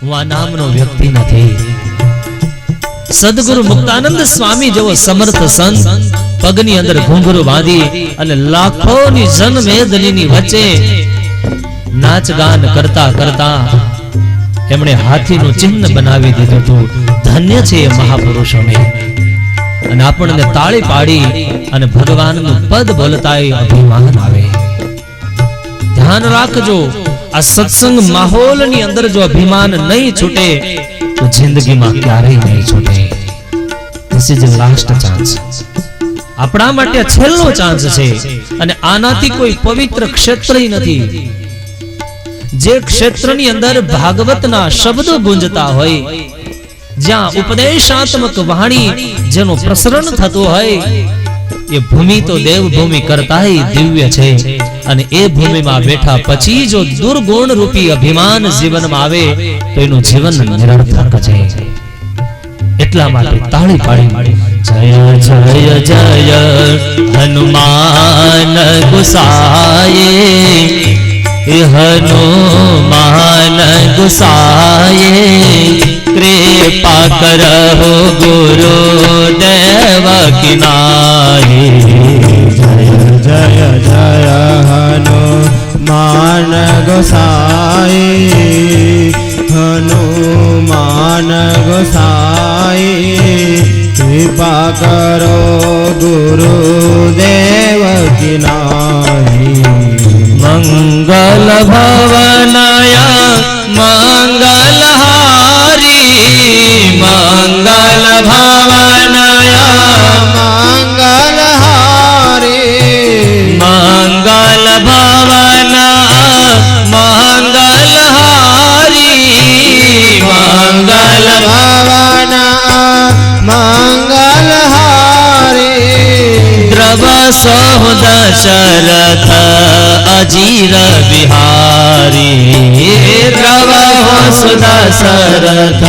હું આ નામનો વ્યક્તિ નથી. સદગુરુ મુક્તાનંદ સ્વામી જેવો સમર્થ સંત પગની અંદર ઘૂંઘરું બાંધી અને લાખોની જનમેદનીની વચ્ચે નાચ ગાન કરતા કરતા એમણે હાથીનું ચિહ્ન બનાવી દીધું હતું. ધન્ય છે એ મહાપુરુષોને. અને આપણને તાળી પાડી અને ભગવાનનું પદ બોલતા અભિમાન આવે. ધ્યાન રાખજો, આ સત્સંગ માહોલની અંદર જો અભિમાન નહીં છૂટે તો જિંદગીમાં ક્યારેય નહીં છૂટે. This is the last chance. આપણા માટે છેલ્લો ચાન્સ છે. અને આનાથી કોઈ પવિત્ર ક્ષેત્ર નથી. જે ક્ષેત્રની અંદર ભાગવતના શબ્દો ગુંજતા હોય, જ્યાં ઉપદેશાત્મક વાણી જેનો પ્રસરણ થતો હોય, એ ભૂમિ તો દેવભૂમિ કરતાંય દિવ્ય છે. અને એ ભૂમિમાં બેઠા પછી જો દુર્ગુણ રૂપી અભિમાન જીવનમાં આવે તો એનું જીવન નિરર્થક છે. એટલા માટે તાળી પાડી જય જય જય હનુમાન ગુસાયે, હનુમાન ગુસાયે, कृपा करहु गुरुदेव की नाहि। जय जय जय हनुमान गोसाई, हनुमान गोसाई, कृपा करो गुरुदेव की नाहि। मंगल भवनाय मंगलहारी, मंगल भवनाय मंगलहारी, मंगल भवना मंगलहारी, मंगल भवना मंगलहारी। द्रव सोह दशरथ अजीर बिहारी, द्रव दशरथ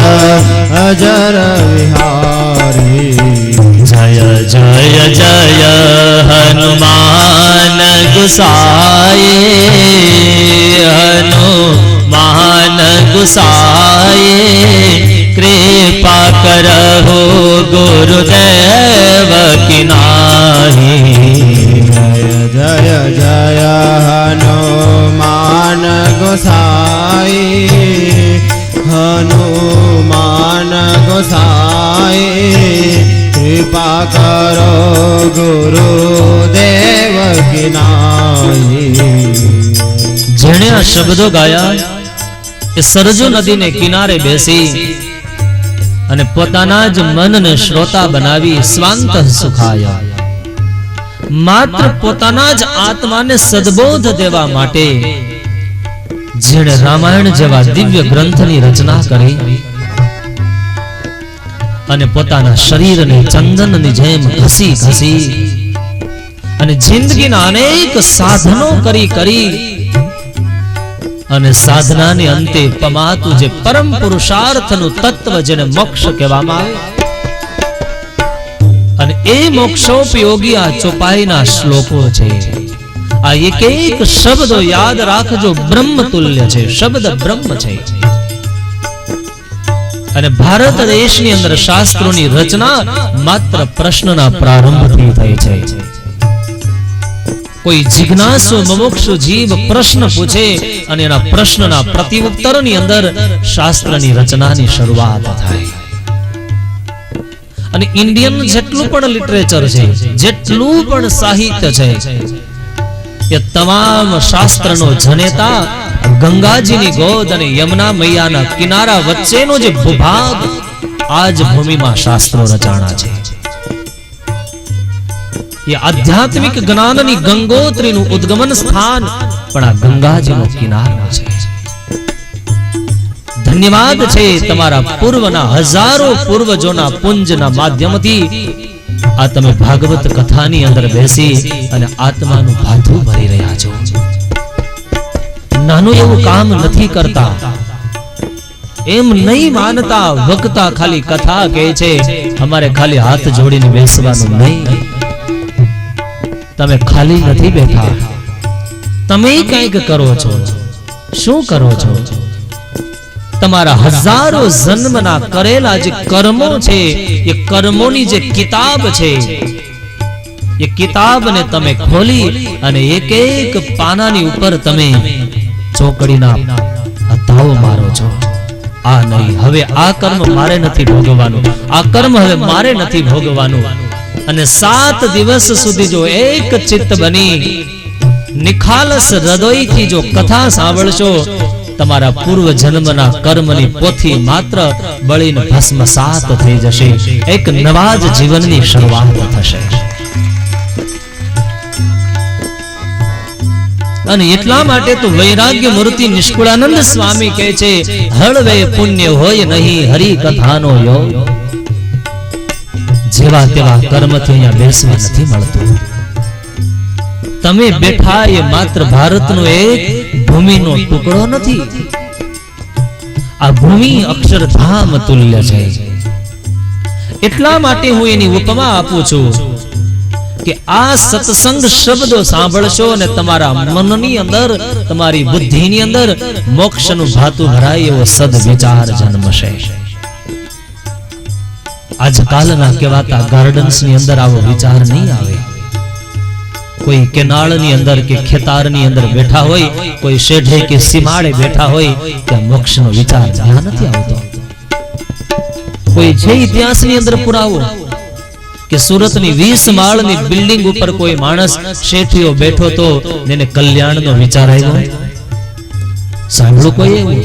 अजर विहारी। जय जय जय हनुमान गुसाए, हनुमान गुसाए, कृपा करहु गुरुदेव की नाहि। जय जय जय हनुमान गोसाई, हनुमान गोसाई, कृपा करो गुरुदेव की नाहि। जेणे आ शब्दों गाया ए सरजू नदी ने किनारे बेसी અને પોતાના જ મનને શ્રોતા બનાવી સ્વાંત સુખાયા. માત્ર પોતાના જ આત્માને સદબોધ દેવા માટે જેણે રામાયણ જેવા દિવ્ય ગ્રંથની રચના કરી અને પોતાના શરીરને ચંદનની જેમ ઘસી ઘસી અને જિંદગીના અનેક સાધનો કરી અને સાધનાને અંતે પમાતું જે પરમ પુરુષાર્થનું તત્વ જેને મોક્ષ કહેવામાં આવે, અને એ મોક્ષોપયોગી આ ચોપાઈના શ્લોકો છે. આ એક એક શબ્દો યાદ રાખજો, બ્રહ્મ તુલ્ય છે. શબ્દ બ્રહ્મ છે. અને ભારત દેશની અંદર શાસ્ત્રોની રચના માત્ર પ્રશ્નના પ્રારંભથી થઈ છે. કોઈ જિજ્ઞાસુ મુમુક્ષુ જીવ પ્રશ્ન પૂછે અને એના પ્રશ્નના પ્રત્યુત્તરની અંદર શાસ્ત્રની રચનાની શરૂઆત થાય. અને ઇન્ડિયન જેટલું પણ લિટરેચર છે, જેટલું પણ સાહિત્ય છે, એ તમામ શાસ્ત્રનો જનેતા ગંગાજીની ગોદ અને યમુના મૈયાના કિનારા વચ્ચેનો જે ભૂભાગ, આજ ભૂમિમાં શાસ્ત્રો રચાણા છે. એ આધ્યાત્મિક જ્ઞાનની ગંગોત્રીનું ઉદ્ગમન સ્થાન પણ આ ગંગાજીનો કિનારો છે. ધન્યવાદ છે તમારા પૂર્વના હજારો પૂર્વજોના પુંજના માધ્યમથી આ તમે ભાગવત કથાની અંદર બેસી અને આત્માનું ભાથું ભરી રહ્યા છો. નાનું એવું કામ નથી કરતા, એમ નહીં માનતા. વક્તા ખાલી કથા કહે છે, અમારે ખાલી હાથ જોડીને બેસવાનું નહીં. તમે ખાલી નથી બેઠા, તમે કંઈક કરો છો. શું કરો છો? તમારા હજારો જન્મના કરેલા જે કર્મો છે, એ કર્મોની જે કિતાબ છે, એ કિતાબને તમે ખોલી અને એક એક પાનાની ઉપર તમે ચોકડીના હથાઓ મારો છો. આ નહીં, હવે આ કર્મ મારે નથી ભોગવવાનું, આ કર્મ હવે મારે નથી ભોગવવાનું. અને 7 દિવસ સુધી જો એક ચિત્ત બની નિખાલસ હૃદયથી જો કથા સાંભળશો, તમારા પૂર્વ જન્મના કર્મની પોથી માત્ર બળીને ભસ્મસાત થઈ જશે. એક નવા જ જીવનની શરૂઆત થશે. અને એટલા માટે તો વૈરાગ્ય મૂર્તિ નિષ્કુળાનંદ સ્વામી કહે છે, હળવે પુણ્ય હોય નહીં હરિ કથાનો યોગ. જેવા તેવા કર્મથી અહીંયા બેસવા નથી મળતું. તમે બેઠા એ માત્ર ભારતનો એક ભૂમિનો ટુકડો નથી. આ ભૂમિ અક્ષરધામ તુલ્ય છે. એટલા માટે હું એની ઉપમા આપું છું કે આ સત્સંગ શબ્દો સાંભળશો અને તમારા મનની અંદર, તમારી બુદ્ધિની અંદર મોક્ષનું ભાતું ભરાય એવો સદવિચાર જન્મશે. આજકાલના કહેવાતા ગાર્ડન્સની અંદર આવો વિચાર નહીં આવે. કોઈ કેનાળની અંદર કે ખેતારની અંદર બેઠા હોય, કોઈ શેઢે કે સીમાડે બેઠા હોય, ત્યાં મોક્ષનો વિચાર ધ્યાન નથી આવતો. કોઈ છે ઇતિહાસની અંદર પુરાવો કે સુરતની 20 માળની બિલ્ડિંગ ઉપર કોઈ માણસ શેઠિયો બેઠો તો એને કલ્યાણનો વિચાર આવ્યો? સાંભળો કોઈ એવું?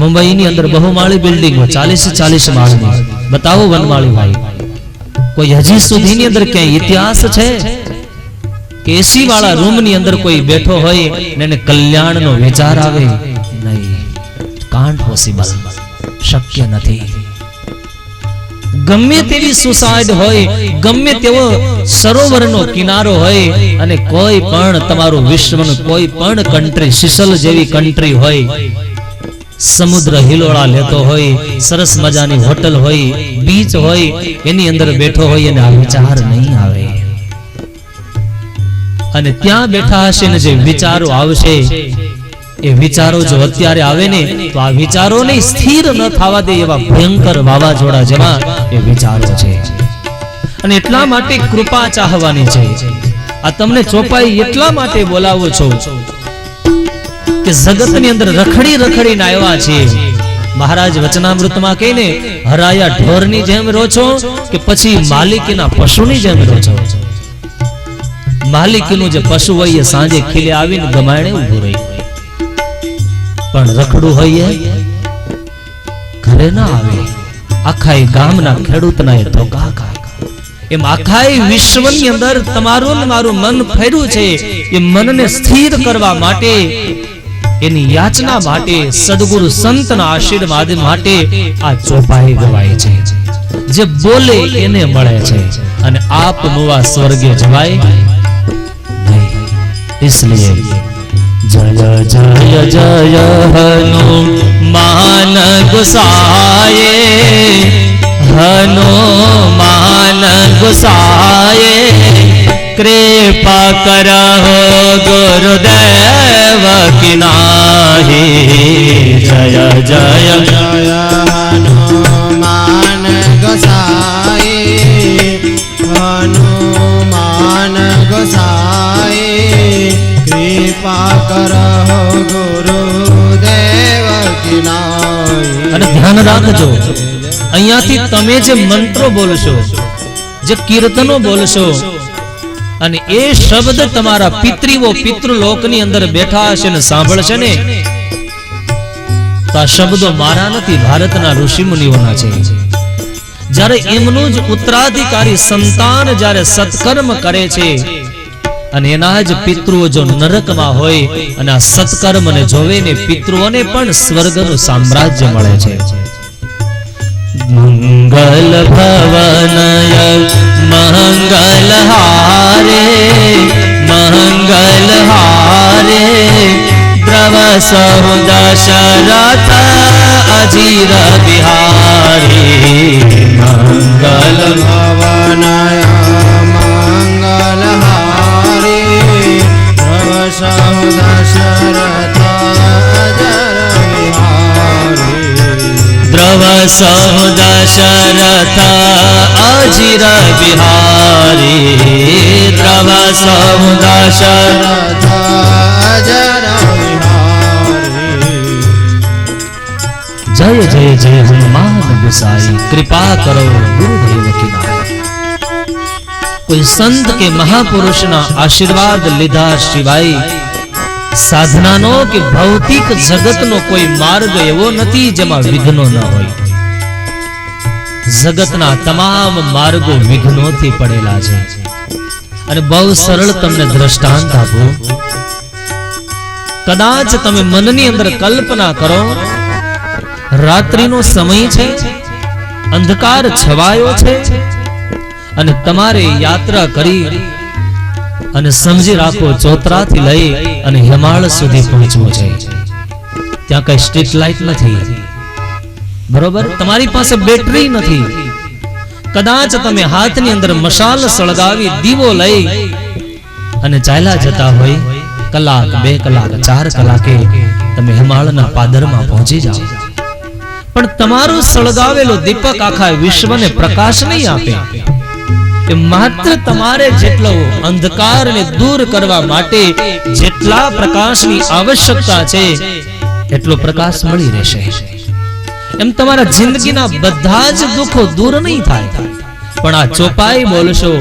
મુંબઈની અંદર બહુમાળી બિલ્ડિંગ 40 માળની, બતાવો વનમાળી ભાઈ. કોઈ હજી સુધીની અંદર ક્યાંય ઇતિહાસ છે કે એસી વાળા રૂમ ની અંદર કોઈ બેઠો હોય ને એને કલ્યાણનો વિચાર આવે? નહીં, કાન્ટ પોસિબલ, શક્ય નથી. ગમે તેવી સુસાઇડ હોય, ગમે તેવો સરોવરનો કિનારો હોય, અને કોઈ પણ તમારું વિશ્વનું કોઈ પણ કન્ટ્રી, સિસલ જેવી કન્ટ્રી હોય, સમુદ્ર હિલોળા લેતો હોય, સરસ મજાની હોટલ હોય, બીચ હોય, એની અંદર બેઠો હોય અને આ વિચાર નહીં આવે. અને ત્યાં બેઠા હશે ને જે વિચારો આવશે, એ વિચારો જો અત્યારે આવે ને તો આ વિચારોને સ્થિર ન થવા દે એવા ભયંકર વાવાઝોડા જેવા એ વિચારો છે. અને એટલા માટે કૃપા ચાહવાની છે. આ તમને ચોપાઈ એટલા માટે બોલાવો છો કે જગતની અંદર રખડી રખડીને આવ્યા છીએ. મહારાજ વચનામૃતમાં કહીને, હરાયા ઢોરની જેમ રહો છો કે પછી માલિકીના પશુની જેમ રહો છો? માલિકીનું જે પશુ હોય એ સાંજે ખીલે આવીને ગમાણે ઊભું રહી, પણ રખડું હોય ઘરે ના આવે. આખા ગામના ખેડૂતના એ ધોકા ખાય. એમ આખા વિશ્વની અંદર તમારું ને મારું મન ફેર્યું છે. એ મનને સ્થિર કરવા માટે, એની યાચના માટે, સદગુરુ સંતના આશીર્વાદ માટે આ ચોપાઈ ગવાય છે. જે બોલે એને મળે છે, અને આપ મુવા સ્વર્ગે જવાય નહીં. इसलिए जय जय जय हनुमान गोसाए, हनुमान गोसाए, कृपा करहो गुरुदेव की नाहि. जय जय जय हनुमान गोसाई, हनुमान गोसाई, कृपा करहो गुरुदेव की नाहि. અને ધ્યાન રાખજો, અહીંયાથી તમે જે મંત્રો બોલશો, જે કીર્તનો બોલશો, અને એ શબ્દ તમારા પિતૃઓ પિતૃલોકની અંદર બેઠા હશે ને સાંભળશે ને, તો આ શબ્દો મારા નથી, ભારતના ઋષિ મુનિઓના છે. જ્યારે એમનું જ ઉત્તરાધિકારી સંતાન જ્યારે સત્કર્મ કરે છે, અને એના જ પિતૃઓ જો નરકમાં હોય અને આ સત્કર્મને જોવે ને, પિતૃઓને પણ સ્વર્ગનું સામ્રાજ્ય મળે છે. મંગલ ભવનય મંગલ હારે, મંગલ હારે, દ્રવ સહુ દશરથ અજીર બિહારી. મંગલ ભવનય મંગલ હારે, દ્રવ સહુ દશરથ સહુ દશરથ અજીર બિહારી દ્રવ સહુ દશરથ અજર વિહારી જય જય જય હનુમાન ગુસાઈ કૃપા કરો ગુરુદેવ કી નાય। કોઈ સંત કે મહાપુરુષના આશીર્વાદ લીધા સિવાય સાધનાનો કે ભૌતિક જગતનો કોઈ માર્ગ એવો નથી જેમાં વિઘ્નો ન હોય। જગતના તમામ માર્ગો વિઘ્નોથી પડેલા છે અને બહુ સરળ તમને દ્રષ્ટાંત આપું। કદાચ તમે મનની અંદર કલ્પના કરો રાત્રિનો સમય છે, અંધકાર છવાયો છે અને તમારે યાત્રા કરી અને સમજી રાખો ચોતરાથી લઈ અને હિમાળ સુધી પહોંચવું છે। ત્યાં કઈ સ્ટ્રીટ લાઇટ નથી, બરોબર? તમારી પાસે બેટરી નથી। કદાચ તમે હાથની અંદર મશાલ સળગાવી દીવો લઈ અને ચાલ્યા જતા હોય, કલાક, 2 કલાક, 4 કલાકે તમે હિમાળના પાદરમાં પહોંચી જાઓ, પણ તમારો સળગાવેલો દીપક આખા વિશ્વને પ્રકાશ નહીં આપે। એ માત્ર તમારે જેટલો અંધકારને દૂર કરવા માટે જેટલા પ્રકાશની આવશ્યકતા છે એટલો પ્રકાશ મળી રહેશે। એમ તમારા જિંદગીના બધા જ દુઃખો દૂર નહીં થાય, પણ આ ચોપાઈ બોલશો,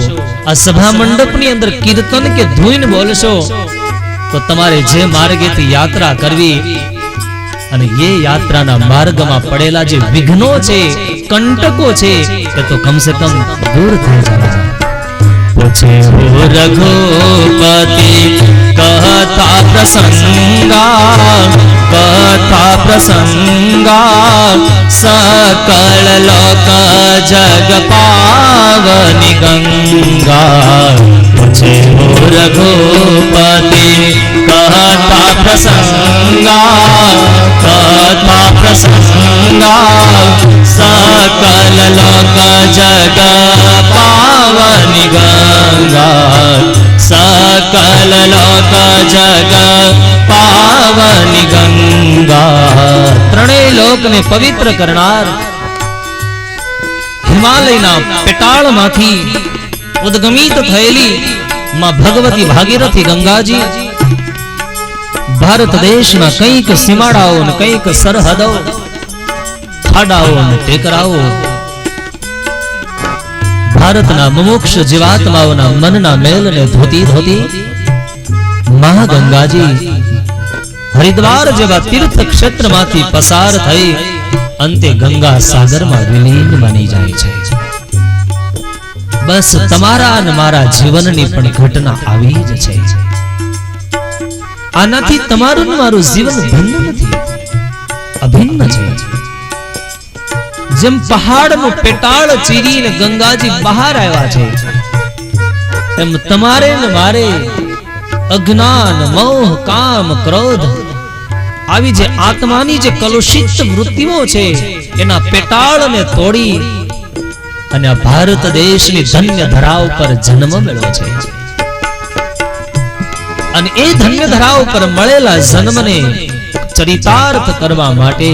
આ સભા મંડપની અંદર કીર્તન કે ધૂન બોલશો તો તમારે જે માર્ગેથી યાત્રા કરવી અને એ યાત્રાના માર્ગમાં પડેલા જે વિઘ્નો છે, કંટકો છે, તે તો કમસે કમ દૂર થઈ જાય। પૂછે હો રઘુપતિ કહતા પ્રસંગા સકળ લોક જગ પાવની ગંગા। પૂછે હો રઘુપતિ કહતા પ્રસંગા સકલ લોક જગ પાવની ગંગા। સકલ લોક જગ પાવની ગંગા। ત્રણેય લોકને પવિત્ર કરનાર હિમાલયના પેટાળમાંથી ઉદ્ગમિત થયેલી માં ભગવતી ભાગીરથી ગંગાજી ભારત દેશના કંઈક સીમાડાઓ ને કંઈક સરહદો, ખાડાઓ અને ટેકરાઓ, ભારતના મુમુક્ષ જીવાત્માઓના મનના મેલને ધોતી ધોતી મહાગંગાજી હરિદ્વાર જેવા તીર્થ ક્ષેત્રમાંથી પસાર થઈ અંતે ગંગા સાગરમાં વિલીન બની જાય છે। બસ તમારા અને મારા જીવનની પણ ઘટના આવી જ છે। આનાથી તમારું મારું જીવન ભિન્ન નથી, અભિન્ન છે। જેમ પહાડનું પેટાળ ચીરીને ગંગાજી બહાર આવ્યા છે, એમ તમારે ને મારે અજ્ઞાન, મોહ, કામ, ક્રોધ આવી જે આત્માની જે કલુષિત વૃત્તિઓ છે એના પેટાળને તોડી અને આ ભારત દેશની ધન્ય ધરા ઉપર જન્મ મળ્યો છે। અને એ ધન્ય ધરા ઉપર મળેલા જન્મને ચરિતાર્થ કરવા માટે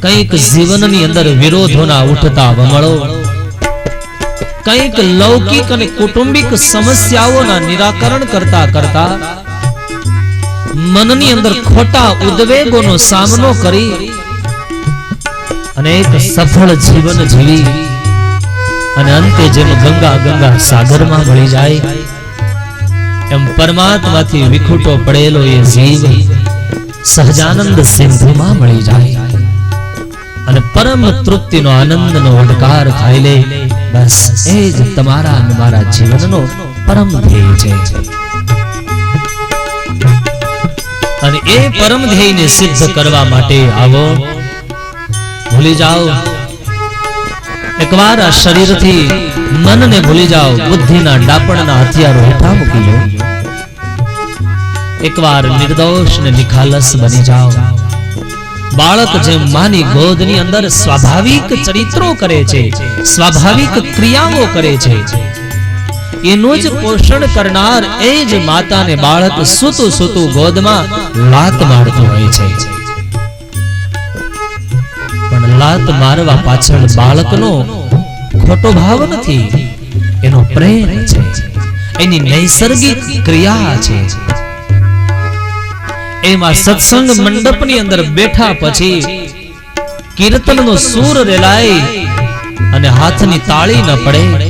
કંઈક જીવનની અંદર વિરોધોના ઉઠતા વમળો, કંઈક લૌકિક અને કુટુંબિક સમસ્યાઓના નિરાકરણ કરતા કરતા મનની અંદર ખોટા ઉદ્વેગોનો સામનો કરી અને એક સફળ જીવન જીવી અને અંતે જેમ ગંગા સાગરમાં ભળી જાય એમ પરમાત્માથી વિખૂટો પડેલો એ જીવ સહજાનંદ સિંધુમાં મળી જાય અને પરમ તૃપ્તિનો આનંદનો ઓડકાર ખાઈ લે। બસ એ જ તમારા અને મારા જીવનનો પરમ ધ્યેય છે। અને એ પરમ ધ્યેયને સિદ્ધ કરવા માટે આવો, ભૂલી જાઓ, એકવાર આ શરીરથી મનને ભૂલી જાઓ, બુદ્ધિના ડાપણના હથિયારો હેઠા મૂકી લો, એકવાર નિર્દોષ ને નિખાલસ બની જાઓ। બાળક જેમ માની ગોદની અંદર સ્વાભાવિક ચરિત્રો કરે છે, સ્વાભાવિક ક્રિયાઓ કરે છે, એનું જ પોષણ કરનાર એ જ માતાને બાળક સૂતું સૂતું ગોદમાં લાત મારતું હોય છે। પણ લાત મારવા પાછળ બાળકનો ખોટો ભાવ નથી, એનો પ્રેમ છે, એની નૈસર્ગિક ક્રિયા છે. એમાં સત્સંગ મંડપની અંદર બેઠા પછી કીર્તનનો સૂર રેલાય અને હાથની તાળી ન પડે.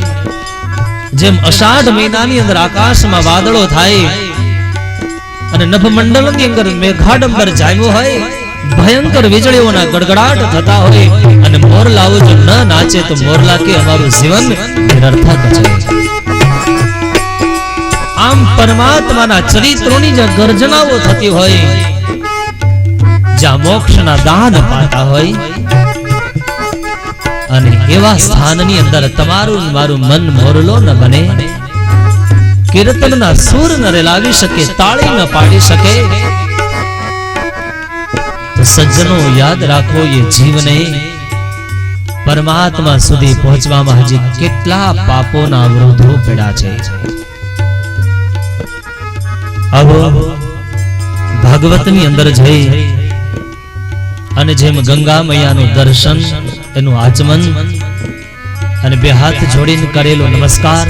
જેમ અષાઢ મહિનાની અંદર આકાશમાં વાદળો થાય અને નભમંડળની અંદર મેઘાડંબર જામ્યો હોય, ભયંકર વીજળીઓના ગડગડાટ થતા હોય અને મોરલાઓ જો ન નાચે તો મોરલા કે અમારું જીવન નિરર્થક છે. આમ પરમાત્માના ચરિત્રોની જે ગર્જનાઓ થતી હોય, જ્યાં મોક્ષના દાન પાતા હોય, અને એવા સ્થાનની અંદર તમારું મારું મન મોરલો ન બને, કીર્તનના સૂર ન રેલાવી શકે, તાળી ન પાડી શકે, તો સજ્જનો યાદ રાખો, એ જીવને પરમાત્મા સુધી પહોંચવામાં હજી કેટલા પાપોના અવરોધો પડ્યા છે. આવો ભાગવતની અંદર જઈ અને જેમ ગંગા મૈયાનું દર્શન, એનું આચમન અને બે હાથ જોડીને કરેલો નમસ્કાર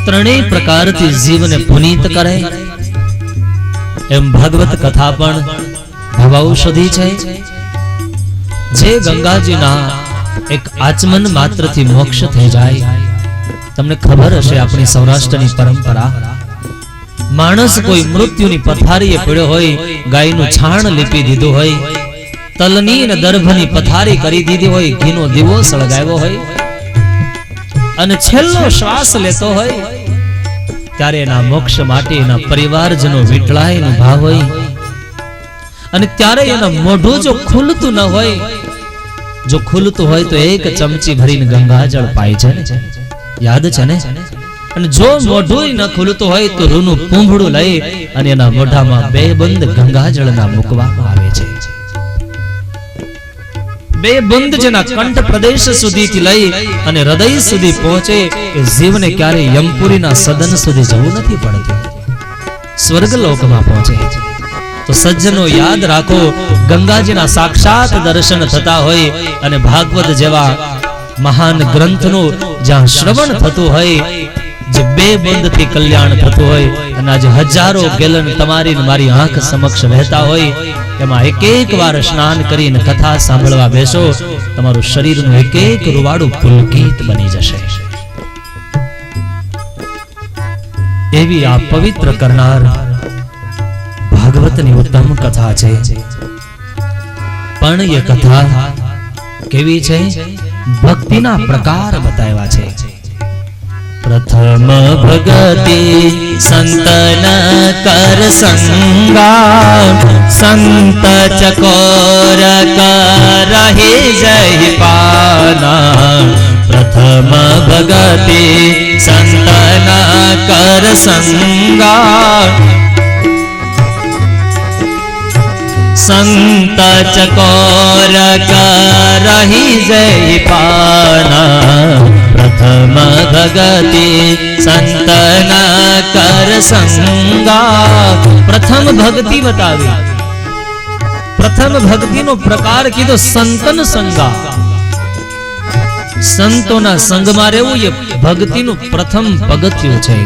ત્રણેય પ્રકારથી જીવને પુનીત કરે, એમ ભાગવત કથા પણ ભવૌષધિ છે. જે ગંગાજીના એક આચમન માત્રથી મોક્ષ થઈ જાય. તમને ખબર હશે આપણી સૌરાષ્ટ્રની પરંપરા, માણસ કોઈ મૃત્યુની પથારીએ પડ્યો હોય, ગાયનું છાણ લીપી દીધું હોય, તલની અને દર્ભની પથારી કરી દીધી હોય, ઘીનો દીવો સળગાવ્યો હોય અને છેલ્લો શ્વાસ લેતો હોય, ત્યારે એના મોક્ષ માટે એના પરિવારજનો વિટળાયનો ભાવ હોય. અને ત્યારે એના મોઢું જો ખુલતું ન હોય, જો ખુલતું હોય તો એક ચમચી ભરીને ગંગાજળ પાય છે, યાદ છે ને? અને જો મોઢું ન ખુલતું હોય તો રૂનું પૂંભડું લઈ અને એના મોઢામાં બે બંધ ગંગાજળના મૂકવામાં આવે છે. બે બંધ જેના કંઠ પ્રદેશ સુધીથી લઈ અને હૃદય સુધી પહોંચે, એ જીવને ક્યારે યમપુરીના સદન સુધી જવું નથી પડતું, સ્વર્ગલોકમાં પહોંચે. તો સજ્જનો યાદ રાખો, ગંગાજીના સાક્ષાત દર્શન થતા હોય અને ભાગવત જેવા મહાન ગ્રંથનું જ્યાં શ્રવણ થતું હોય, જે બે બંધથી કલ્યાણ થતું હોય, અને આજે હજારો ગેલન તમારી મારી આંખ સમક્ષ વહેતા હોય, એમાં એક એક વાર સ્નાન કરીને કથા સાંભળવા બેસો, તમારું શરીરનું એક એક રૂવાડું પુલકિત બની જશે. એવી આ પવિત્ર કરનાર ભાગવતની ઉત્તમ કથા છે. પણ એ કથા કેવી છે? ભક્તિના પ્રકાર બતાવ્યા છે. પ્રથમ ભગતિ સંતન કર સંગા, સંત ચકોર કરહે જય પાના. પ્રથમ ભગતિ સંતન કર સંગા, સંત ચકોર કરહી જય પાના. પ્રથમ ભગતિ સંતના કર સંગા. પ્રથમ ભક્તિ બતાવી, પ્રથમ ભક્તિનો પ્રકાર કીધો સંતન સંગા. સંતોના સંગમાં રહેવું એ ભક્તિનું પ્રથમ પગથિયું છે.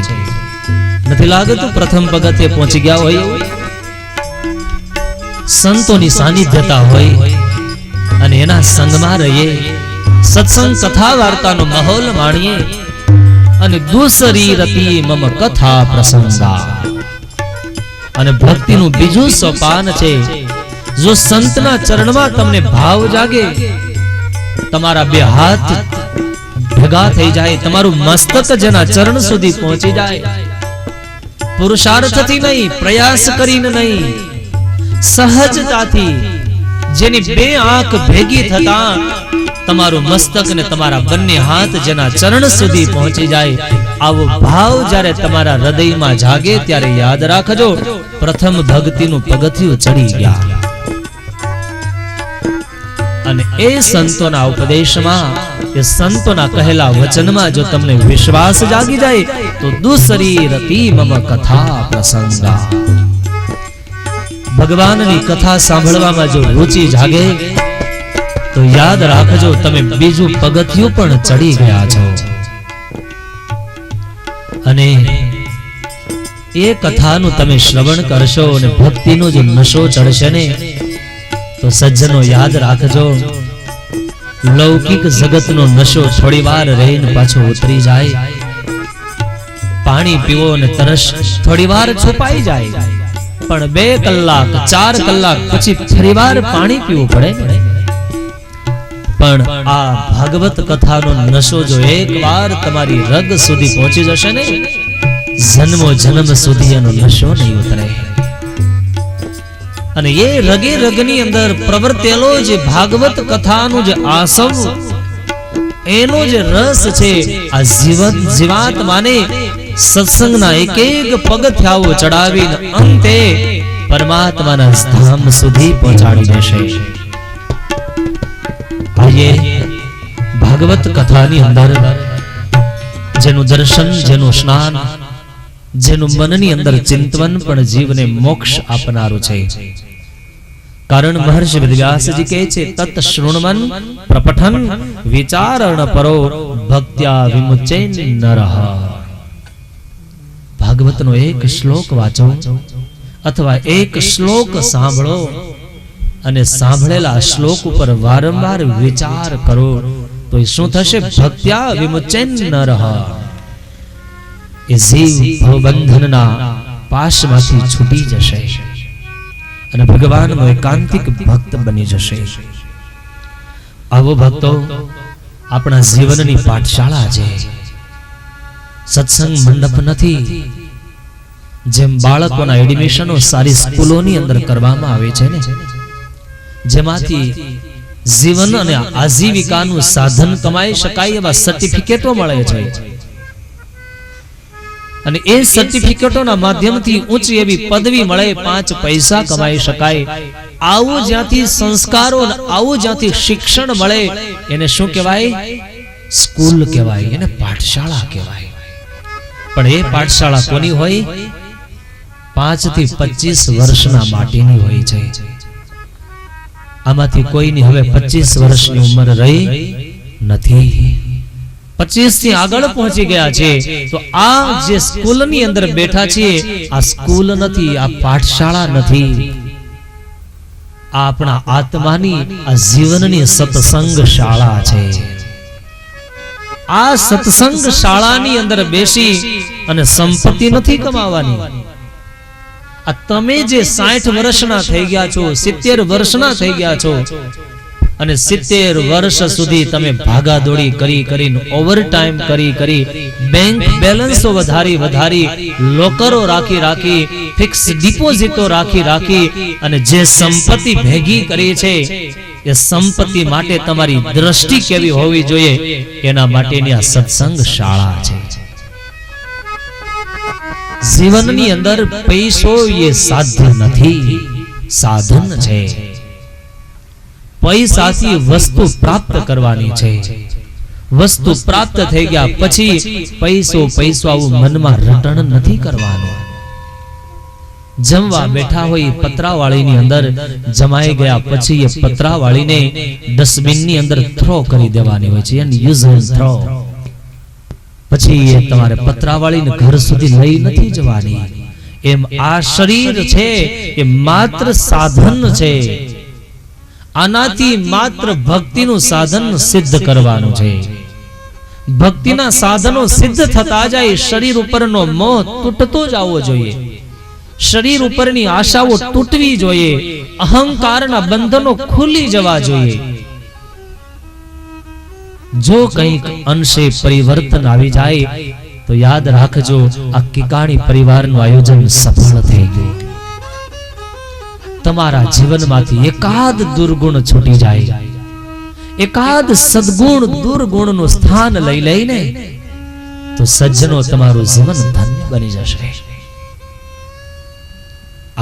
નથી લાગતું પ્રથમ પગથિયે પહોંચી ગયા હોય? સંતોની સાનિધ્યતા હોય અને એના સંગમાં રહીએ, સત્સંગ કથા વાર્તાનો માહોલ માણીએ, અને દૂસરી રતી મમ કથા પ્રસંગા. અને ભક્તિનું બીજું સોપાન છે, જો સંતના ચરણમાં તમને ભાવ જાગે, તમારા બે હાથ ભેગા થઈ જાય, તમારું મસ્તક જેના ચરણ સુધી પહોંચી જાય, પુરુષાર્થથી નહીં, પ્રયાસ કરીને નહીં, સહજતાથી, જેની બે આંખ ભેગી થતા તમારું મસ્તક ને તમારા બંને હાથ જેના ચરણ સુધી પહોંચી જાય, આવો ભાવ જ્યારે તમારા હૃદયમાં જાગે ત્યારે યાદ રાખજો, પ્રથમ ભક્તિનું પગથિયું ચડી ગયા. અને એ સંતોના ઉપદેશમાં, એ સંતોના કહેલા વચનમાં જો તમને વિશ્વાસ જાગી જાય તો દૂસરી રતિ મમ કથા પ્રસંગા. ભગવાનની કથા સાંભળવામાં જો રુચિ જાગે તો તો યાદ રાખજો તમે બીજું પગથિયું પણ ચડી ગયા છો. અને એ કથાનું તમે શ્રવણ કરશો અને ભક્તિનો જો નશો ચડશે ને તો સજ્જનો યાદ રાખજો, લૌકિક જગતનો નશો થોડી વાર રહીને પાછો ઉતરી જાય. પાણી પીવો અને તરસ થોડી વાર છુપાઈ જાય, પણ 2 કલાક 4 કલાક પછી ફરીવાર પાણી પીવું પડે. પણ આ ભાગવત કથાનો નશો જો એકવાર તમારી રગ સુધી પહોંચી જશે ને, જન્મો જન્મ સુધી એનો નશો નહીં ઉતરે. અને એ રગે રગની અંદર પ્રવર્તેલો જે ભાગવત કથાનું જે આસવ, એનો જે રસ છે, આ જીવાત્માને સત્સંગના એક એક પગથિયાઓ ચડાવીને અંતે પરમાત્માના ધામ સુધી પહોંચાડી દેશે. આઈએ ભાગવત કથાની અંદર જેનું દર્શન, જેનું સ્નાન, જેનું મનની અંદર ચિંતન પણ જીવને મોક્ષ આપનારું છે. કારણ મહર્ષિ વેદવ્યાસજી કહે છે, તત શૃણવન પ્રપઠન વિચારણ પરો ભક્ત્યા વિમુચે નરઃ. ભાગવતનો એક શ્લોક વાંચો અથવા એક શ્લોક સાંભળો અને સાંભળેલા શ્લોક ઉપર વારંવાર વિચાર કરો તો શું થશે? ભક્ત્યા વિમુચે નરઃ. એ જીવ ભવબંધનના પાશમાંથી છૂટી જશે અને ભગવાનનો એકાંતિક ભક્ત બની જશે. આવો ભક્તો આપણા જીવનની પાઠશાળા છે, સત્સંગ મંડપ નથી. જેમ બાળકોના એડમિશનો સારી સ્કૂલોની અંદર કરવામાં આવે છે ને, જેમાંથી જીવન અને આજીવિકાનું સાધન કમાઈ શકાય એવા સર્ટિફિકેટો મળે છે. અને એ સર્ટિફિકેટોના માધ્યમથી ઊંચી એવી પદવી મળે, 5 પૈસા કમાઈ શકાય. આવું જ્યાંથી સંસ્કારો, આવું જ્યાંથી શિક્ષણ મળે એને શું કહેવાય? સ્કૂલ કહેવાય, એને પાઠશાળા કહેવાય. પણ એ પાઠશાળા કોની હોય? 5 થી 25 વર્ષના માટેની હોય છે. આમાંથી કોઈની હવે 25 વર્ષની ઉંમર રહી નથી. 25 થી આગળ પહોંચી ગયા છે. તો આ જે સ્કૂલની અંદર બેઠા છીએ, આ સ્કૂલ નથી, આ પાઠશાળા નથી. આ આપણા આત્માની, આ જીવનની સત્સંગ શાળા છે. આ સત્સંગ શાળાની અંદર બેસી અને સંપત્તિ નથી કમાવાની. આ તમે જે 60 વર્ષના થઈ ગયા છો, 70 વર્ષના થઈ ગયા છો અને 70 વર્ષ સુધી તમે ભાગાદોડી કરી કરીને, ઓવરટાઈમ કરી બેંક બેલેન્સો વધારી લોકરો રાખી ફિક્સ ડિપોઝિટો રાખી અને જે સંપત્તિ ભેગી કરી છે, એ સંપત્તિ માટે તમારી દ્રષ્ટિ કેવી હોવી જોઈએ, એના માટેની આ સત્સંગ શાળા છે. જીવનની અંદર પૈસો એ સાધ્ય નથી, સાધન છે. પૈસાથી વસ્તુ પ્રાપ્ત કરવાની છે. વસ્તુ પ્રાપ્ત થઈ ગયા પછી પૈસો આવું મનમાં રટણ નથી કરવાનું. જમવા બેઠા હોય પતરાવાળીની અંદર જમાઈ ગયા પછી એ પતરાવાળીને ડસ્ટબિનની અંદર થ્રો કરી દેવાની હોય છે, એન્ડ યુઝ એન્ડ થ્રો. પછી એ તમારે પતરાવાળીને ઘર સુધી લઈ નથી જવાની. એમ આ શરીર છે એ માત્ર સાધન છે. આનાથી માત્ર ભક્તિનું સાધન સિદ્ધ કરવાનું છે. ભક્તિના સાધનો સિદ્ધ થતા જાય, શરીર ઉપરનો મોહ તૂટતો જવો જોઈએ, શરીર ઉપરની આશાઓ તૂટવી જોઈએ, અહંકારના બંધનો ખુલી જવા જોઈએ. જો કંઈક અંશે પરિવર્તન આવી જાય તો યાદ રાખજો, આ કિકાણી પરિવારનું આયોજન સફળ થઈ ગયું. તમારા જીવનમાંથી એકાદ દુર્ગુણ છૂટી જાય, એકાદ સદગુણ દુર્ગુણનું સ્થાન લઈને તો સજ્જનો તમારું જીવન ધન્ય બની જશે.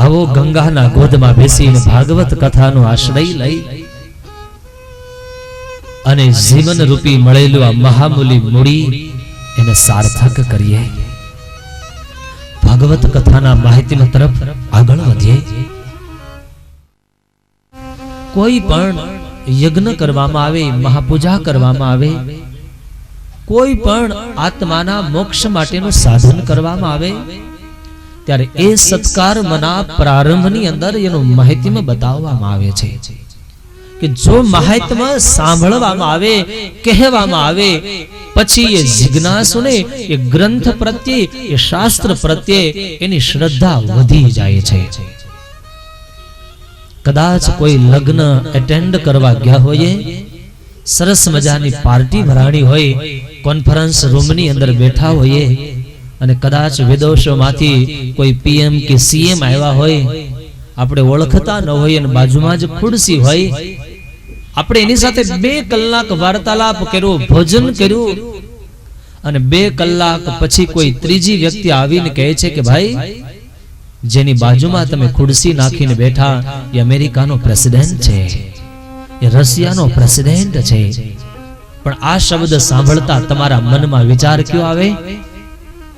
આવો ગંગાના ગોદમાં બેસીને ભાગવત ભાગવત કથાનો આશ્રય લઈ અને જીવન રૂપી મળેલું આ મહામૂલી મૂડી એને સાર્થક કરીએ. ભાગવત કથાના માહિતી તરફ આગળ વધીએ. કોઈ પણ યજ્ઞ કરવામાં આવે, મહાપૂજા કરવામાં આવે, કોઈ પણ આત્માના મોક્ષ માટેનું સાધન કરવામાં આવે, ત્યારે એ સત્કાર મના પ્રારંભની અંદર એનું મહાત્મ્ય બતાવવામાં આવે છે કે જો મહાત્મ્ય સાંભળવામાં આવે, કહેવામાં આવે, પછી એ જિજ્ઞાસુને એ ગ્રંથ પ્રત્યે, એ શાસ્ત્ર પ્રત્યે એની શ્રદ્ધા વધી જાય છે. કદાચ કોઈ લગ્ન એટેન્ડ કરવા ગયા હોય, સરસ મજાની પાર્ટી ભરાણી હોય, કોન્ફરન્સ રૂમની અંદર બેઠા હોઈએ અને કદાચ વિદેશોમાંથી કોઈ પીએમ કે સીએમ આવ્યા હોય, આપણે ઓળખતા ન હોય અને બાજુમાં જ ખુરશી હોય, આપણે એની સાથે 2 કલાક વાર્તાલાપ કર્યો, ભોજન કર્યું, અને 2 કલાક પછી કોઈ ત્રીજી વ્યક્તિ આવીને કહે છે કે ભાઈ, જેની બાજુમાં તમે ખુરશી નાખીને બેઠા એ અમેરિકાનો પ્રેસિડેન્ટ છે, એ રશિયાનો પ્રેસિડેન્ટ છે. પણ આ શબ્દ સાંભળતા તમારા મનમાં વિચાર કયો આવે?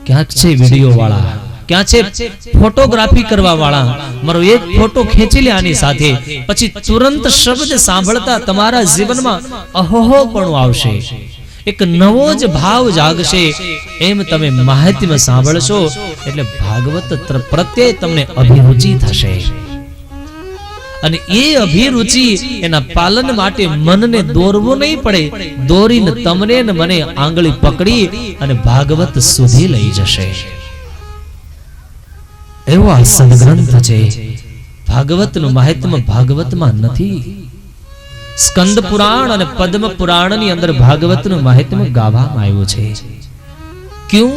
ક્યાંક છે વિડિયો વાળા, ક્યાં છે ફોટોગ્રાફી કરવા વાળા, મારો એક ફોટો ખેંચી લે આની સાથે. પછી તુરંત શબ્દ સાંભળતા તમારા જીવનમાં અહોહો પણ આવશે, એક નવો જ ભાવ જાગશે. એમ તમે મહાત્મ્ય સાંભળશો એટલે ભાગવત પ્રત્યે તમને અભિરુચિ થશે, અને એ અભિરુચિ એના પાલન માટે મનને દોરવું નહીં પડે, દોરીને તમને ને મને આંગળી પકડી અને ભાગવત સુધી લઈ જશે. એવો આ સદગ્રંથ છે. ભાગવતનું મહાત્મ્ય ભાગવતમાં નથી. સ્કંદ પુરાણ અને પદ્મ પુરાણ ની અંદર ભાગવતનું મહાત્મ્ય ગાવામાં આવ્યું છે. क्यों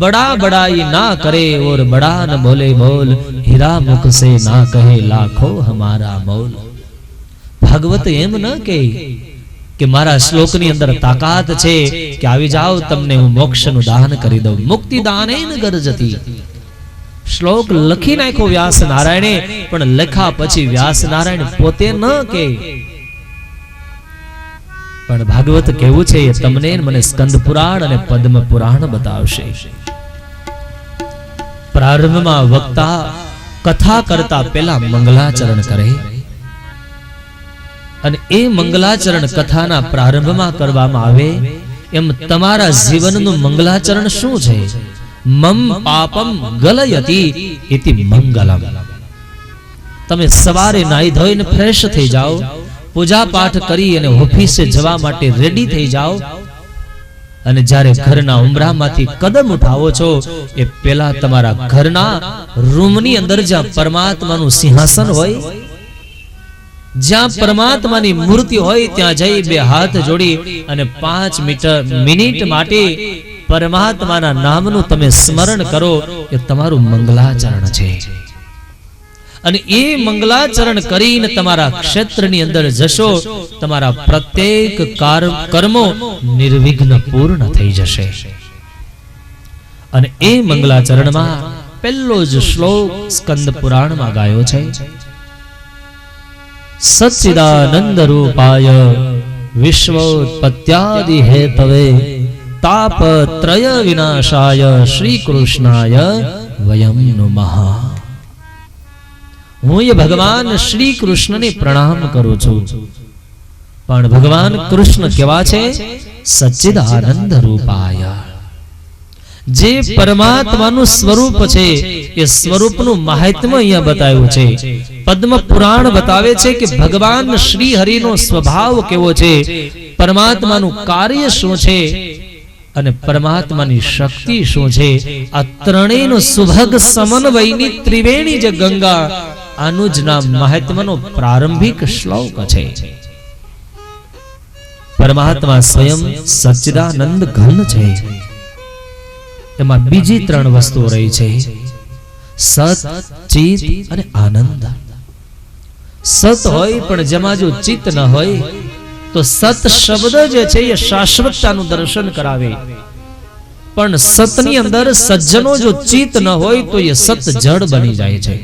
बड़ा बड़ाई ना करे और बड़ा न बोले बोल, हीरा मुख से ना कहे लाखों हमारा मोल. भागवत एम न કે મારા શ્લોકની અંદર તાકાત છે કે આવી જાઓ તમને હું મોક્ષનું દાન કરી દઉં. મુક્તિ દાનેન ગરજતી. શ્લોક લખી નાખ્યો વ્યાસ નારાયણે, પણ લખા પછી વ્યાસ નારાયણ પોતે ન કે, પણ ભાગવત કેવું છે એ તમને મને સ્કંદ પુરાણ અને પદ્મ પુરાણ બતાવશે. પ્રારંભમાં વક્તા કથા કરતા પહેલા મંગલાચરણ કરે, અને એ મંગલાચરણ કથાના પ્રારંભમાં કરવામાં આવે. એમ તમારા જીવનનું મંગલાચરણ શું છે? મમ પાપમ ગલયતિ ઇતિ મંગલમ. તમે સવારે નાઈ ધોઈને ફ્રેશ થઈ જાઓ, પૂજા પાઠ કરી અને ઓફિસે જવા માટે રેડી થઈ જાઓ, અને જ્યારે ઘરના ઉંબરામાંથી કદમ ઉઠાવો છો એ પેલા તમારા ઘરના રૂમની અંદર જ્યાં પરમાત્માનું સિંહાસન હોય, જ્યાં પરમાત્માની મૂર્તિ હોય, ત્યાં જઈ 2 હાથ જોડી અને 5 મિનિટ માટે પરમાત્માના નામનું તમે સ્મરણ કરો. એ તમારું મંગલાચરણ છે. અને એ મંગલાચરણ કરીને તમારા ક્ષેત્રની અંદર જશો, તમારા પ્રત્યેક કર્મો નિર્વિઘ્ન પૂર્ણ થઈ જશે. અને એ મંગલાચરણમાં પહેલો જ શ્લોક સ્કંદ પુરાણમાં ગાયો છે. સચ્ચિદાનંદ રૂપાય વિશ્વોત્પત્યાદિ હેતવે તાપત્રય વિનાશાય શ્રી કૃષ્ણાય વયમ નમઃ. હું એ ભગવાન શ્રી કૃષ્ણને પ્રણામ કરું છું. પણ ભગવાન કૃષ્ણ કેવા છે? સચ્ચિદાનંદ રૂપાય. જે પરમાત્માનું સ્વરૂપ છે એ સ્વરૂપનું મહાત્મ્ય અહીંયા બતાવ્યું છે. પદ્મ પુરાણ બતાવે છે કે ભગવાન શ્રી હરિનો સ્વભાવ કેવો છે, પરમાત્માનું કાર્ય શું છે અને પરમાત્માની શક્તિ શું છે. આ ત્રણેયનો સુભગ સમન્વયની ત્રિવેણી જે ગંગા, આનું જ નામ મહાત્માનો પ્રારંભિક શ્લોક છે. પરમાત્મા સ્વયં સચ્ચિદાનંદ ઘન છે. એમાં બીજી 3 વસ્તુઓ રહી છે: સત, ચિત અને આનંદ. સત હોય પણ જેમાં જો ચિત ન હોય તો સત શબ્દ જે છે એ શાશ્વતતાનું દર્શન કરાવે, પણ સતની અંદર સજ્જનો જો ચિત ન હોય તો એ સત જડ બની જાય છે.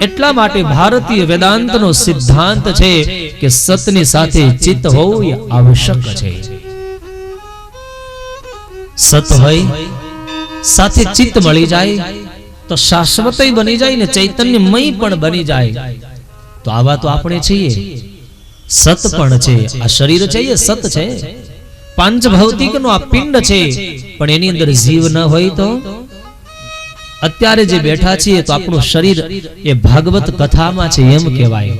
એટલા માટે ભારતીય વેદાંતનો સિદ્ધાંત છે કે સતની સાથે ચિત્ત હોવું એ આવશ્યક છે. સત હોય સાથે ચિત્ત મળી જાય તો શાશ્વતય બની જાય ને ચૈતન્યમય પણ બની જાય. તો આવા તો આપણે છીએ. સત પણ છે. આ શરીર છે એ સત છે, પાંચ ભૌતિક નો આ પિંડ છે, પણ એની અંદર જીવ ન હોય તો અત્યારે જે બેઠા છીએ તો આપણું શરીર એ ભાગવત કથામાં છે એમ કહેવાય,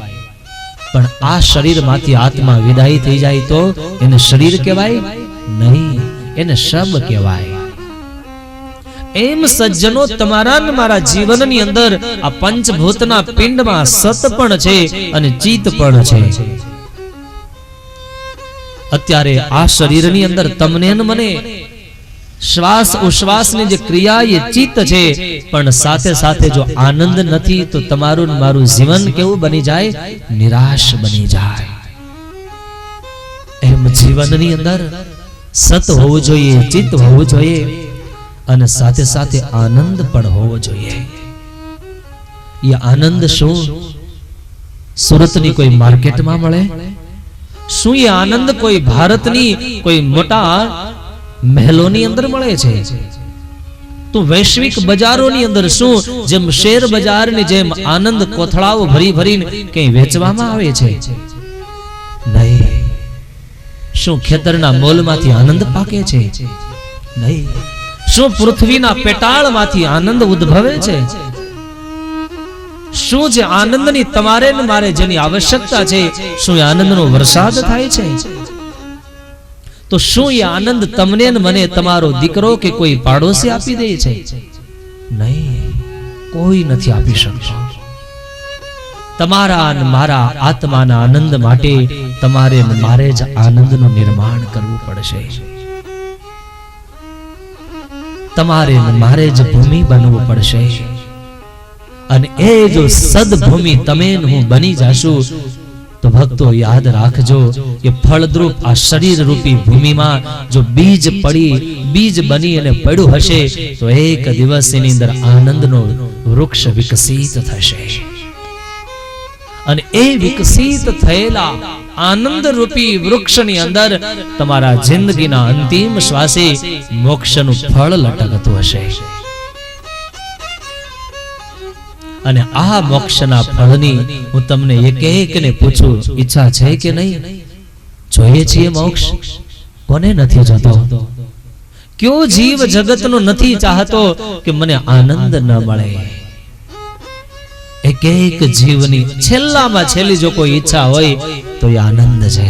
પણ આ શરીરમાંથી આત્મા વિદાય થઈ જાય તો એને શરીર કહેવાય નહીં, એને શબ કહેવાય. એમ સજ્જનો તમારા ને મારા જીવનની અંદર આ પંચભૂતના પિંડમાં સત પણ છે અને ચિત્ત પણ છે. અત્યારે આ શરીરની અંદર તમને ને મને શ્વાસ ઉશ્વાસની જે ક્રિયા એ ચિત્ત છે, પણ સાથે સાથે જો આનંદ નથી તો તમારું ને મારું જીવન કેવું બની જાય? નિરાશ બની જાય. એમ જીવનની અંદર સત હોવું જોઈએ, ચિત્ત હોવું જોઈએ અને સાથે સાથે આનંદ પણ હોવો જોઈએ. એ આનંદ શું સુરતની કોઈ માર્કેટમાં મળે? શું એ આનંદ કોઈ ભારતની કોઈ મોટા મહેલોની અંદર મળે છે? તો વૈશ્વિક બજારોની અંદર શું જેમ શેર બજારની જેમ આનંદ કોથળાઓ ભરી ભરીને કઈ વેચવામાં આવે છે? નહીં. શું ખેતરના મોલમાંથી આનંદ પાકે છે? નહીં. શું પૃથ્વીના પેટાળમાંથી આનંદ ઉદ્ભવે છે? શું જે આનંદની તમારે ને મારે જેની આવશ્યકતા છે, શું એ આનંદનો વરસાદ થાય છે? તો શું એ આનંદ તમને ને મને તમારો દીકરો કે કોઈ પાડોશી આપી દે છે? નહીં, કોઈ નથી આપી શકતો. તમારા અને મારા આત્માના આનંદ માટે તમારે ને મારે જ આનંદનું નિર્માણ કરવું પડશે. તમારે ને મારે જ ભૂમિ બનવું પડશે. અને એ જો સદભૂમિ તમે હું બની જાશું તો ભક્તો યાદ રાખજો કે ફળદ્રુપ આ શરીર રૂપી ભૂમિમાં જો બીજ પડી, બીજ બની અને પડ્યું હશે તો એક દિવસ એની અંદર આનંદનો વૃક્ષ વિકસિત થશે. અને એ વિકસિત થયેલા આનંદ રૂપી વૃક્ષની અંદર તમારા જિંદગીના અંતિમ શ્વાસે મોક્ષનું ફળ લટકતું હશે. અને આ મોક્ષના ફળની હું તમને એક એકને પૂછું, ઈચ્છા છે કે નહીં? જોઈએ છીએ મોક્ષ? કોને નથી જોતો? કયો જીવ જગતનો નથી ચાહતો કે મને આનંદ ન મળે? એક એક જીવની છેલ્લામાં છેલ્લી જો કોઈ ઈચ્છા હોય તો એ આનંદ છે.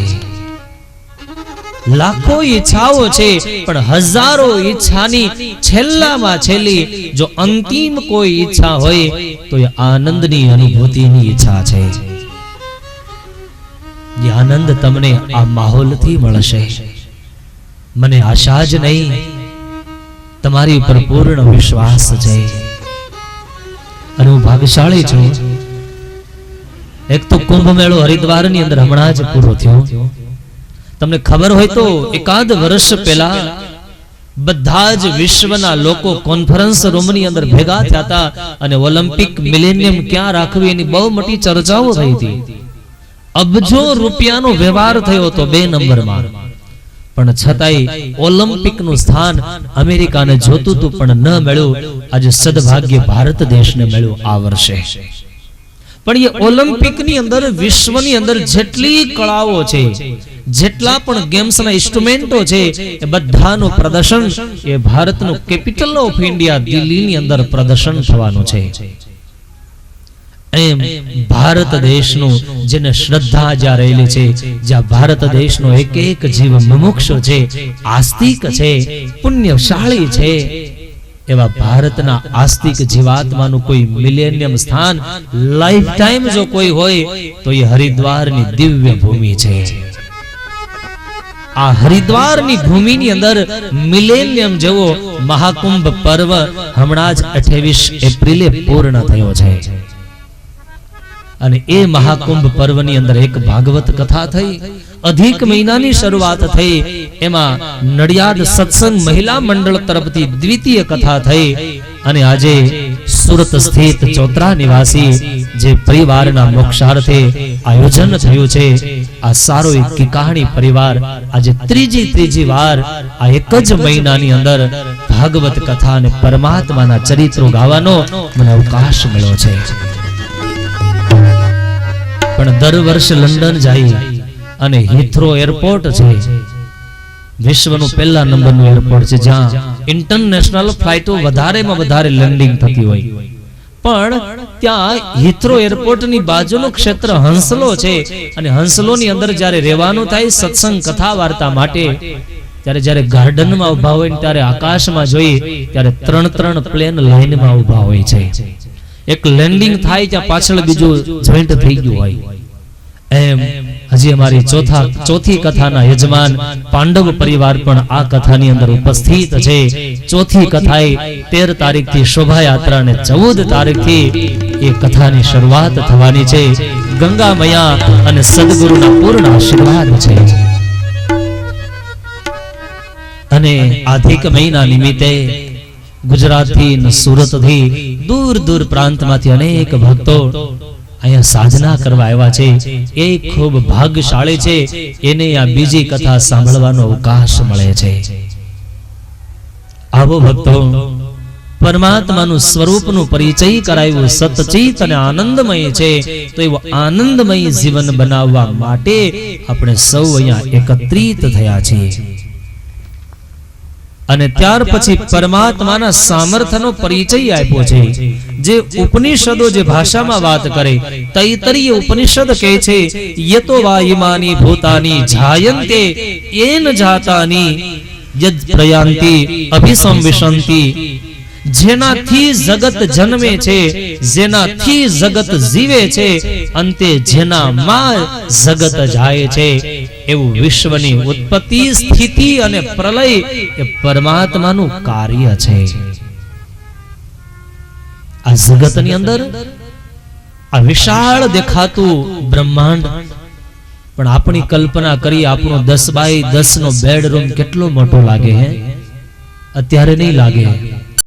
લાખો ઈચ્છાઓ છે પણ હજારો ઈચ્છાની છેલ્લામાં છેલ્લી જો અંતિમ કોઈ ઈચ્છા હોય તો એ આનંદની અનુભૂતિની ઈચ્છા છે. એ આનંદ તમને આ માહોલથી મળશે. મને આશા જ નહીં, તમારી ઉપર પૂર્ણ વિશ્વાસ છે અને હું ભાગ્યશાળી છું. એક તો કુંભ મેળો હરિદ્વારની અંદર હમણાં જ પૂરો થયો. તમને ખબર હોય તો એકાદ વર્ષ પહેલા બધા જ વિશ્વના લોકો કોન્ફરન્સ રૂમની અંદર ભેગા થયા હતા અને ઓલિમ્પિક મિલેનિયમ ક્યાં રાખવી એની બહુ મોટી ચર્ચાઓ થઈ હતી. અબજો રૂપિયાનો વ્યવહાર થયો હતો 2 નંબરમાં, પણ છતાંય ઓલિમ્પિકનું સ્થાન અમેરિકાને જોતું હતું પણ ન મળ્યું. આજે સદભાગ્ય ભારત દેશને મળ્યું આ વર્ષે. પણ એ ઓલિમ્પિકની અંદર વિશ્વની અંદર જેટલી કળાઓ છે, જેટલા પણ ગેમ્સના ઇન્સ્ટ્રુમેન્ટો છે, એ બધાનું પ્રદર્શન એ ભારતનું કેપિટલ ઓફ ઇન્ડિયા દિલ્હીની અંદર પ્રદર્શન થવાનું છે. એમ ભારત દેશનું જેને શ્રદ્ધા જ્યાં રહેલી છે, જ્યાં ભારત દેશનો એક એક જીવ મુમુક્ષુ છે, આસ્તિક છે, પુણ્યશાળી છે, એવા ભારતના આસ્તિક જીવાત્માનું કોઈ મિલેનિયમ સ્થાન લાઈફ ટાઈમ જો કોઈ હોય તો એ હરિદ્વારની દિવ્ય ભૂમિ છે. આ હરિદ્વારની ભૂમિની અંદર મિલેનિયમ જેવો મહાકુંભ પર્વ હમણાં જ 28 એપ્રિલે પૂર્ણ થયો છે. અને એ મહાકુંભ પર્વની અંદર એક ભાગવત કથા થઈ. અધિક મહિનાની શરૂઆત થઈ. એમાં નડિયાદ સત્સંગ મહિલા મંડળ તરફથી દ્વિતીય કથા થઈ. અને આજે સુરત સ્થિત ચોતરા નિવાસી જે પરિવારના મોક્ષાર્થે આયોજન થયું છે, આ સારો એક કહાણી પરિવાર આજે ત્રીજી વાર આ એક જ મહિનાની અંદર ભાગવત કથા અને પરમાત્માના ચરિત્રો ગાવાનો મને અવકાશ મળ્યો છે. પણ દર વર્ષ લંડન જાય અને હિથ્રો એરપોર્ટ છે, વિશ્વનું પહેલા નંબરનું એરપોર્ટ છે, જ્યાં ઇન્ટરનેશનલ ફ્લાઇટો વધારેમાં વધારે લેન્ડિંગ થતી હોય. પણ ત્યાં હિથ્રો એરપોર્ટની બાજુનું ક્ષેત્ર હંસલો છે, અને હંસલોની અંદર જ્યારે રહેવાનું થાય સત્સંગ કથા વાર્તા માટે, ત્યારે જ્યારે ગાર્ડનમાં ઉભા હોય ને ત્યારે આકાશમાં જોઈએ ત્યારે 3 પ્લેન લાઈનમાં ઉભા હોય છે. એક લેન્ડિંગ થાય ત્યાં પાછળ બીજું જોઈન્ટ થઈ ગયું હોય. એમ હજી અમારી ચોથી કથાના યજમાન પાંડવ પરિવાર પણ આ કથાની અંદર ઉપસ્થિત છે. ચોથી કથાએ 13 તારીખથી શોભાયાત્રા અને 14 તારીખથી એ કથાની શરૂઆત થવાની છે. ગંગા મૈયા અને સદગુરુના પૂર્ણ આશીર્વાદ છે. અને આધિક મહિના નિમિત્તે ગુજરાતથી ને સુરતથી દૂર દૂર પ્રાંતમાંથી અનેક ભક્તો અહીંયા સાધના કરવા આવ્યા છે. એ ખૂબ ભાગ્યશાળી છે, એને આ બીજી કથા સાંભળવાનો અવકાશ મળે છે. આવો ભક્તો, પરમાત્માનું સ્વરૂપનું પરિચય કરાયું સતચિત અને આનંદમય છે. તો એવું આનંદમય જીવન બનાવવા માટે આપણે સૌ અહીંયા એકત્રિત થયા છીએ. અને ત્યાર પછી પરમાત્માના સામર્થ્યનો પરિચય આપ્યો છે. જે ઉપનિષદો જે ભાષામાં વાત કરે, તૈતરીય ઉપનિષદ કહે છે, યતો વાયમાની ભૂતાની જાયન્તે એન જાતાની યદ પ્રયાંતિ અભિસંવિશંતિ. જેનાથી જગત જન્મે છે, જેનાથી જગત જીવે છે, અંતે જેનામાં જગત જાય છે, એવું વિશ્વની ઉત્પત્તિ, સ્થિતિ અને પ્રલય એ પરમાત્માનું કાર્ય છે. આ જગતની અંદર આ વિશાળ દેખાતું બ્રહ્માંડ, પણ આપણી કલ્પના કરી આપણો 10 બાય 10 નો બેડરૂમ કેટલો મોટો લાગે હે? અત્યારે નહીં લાગે.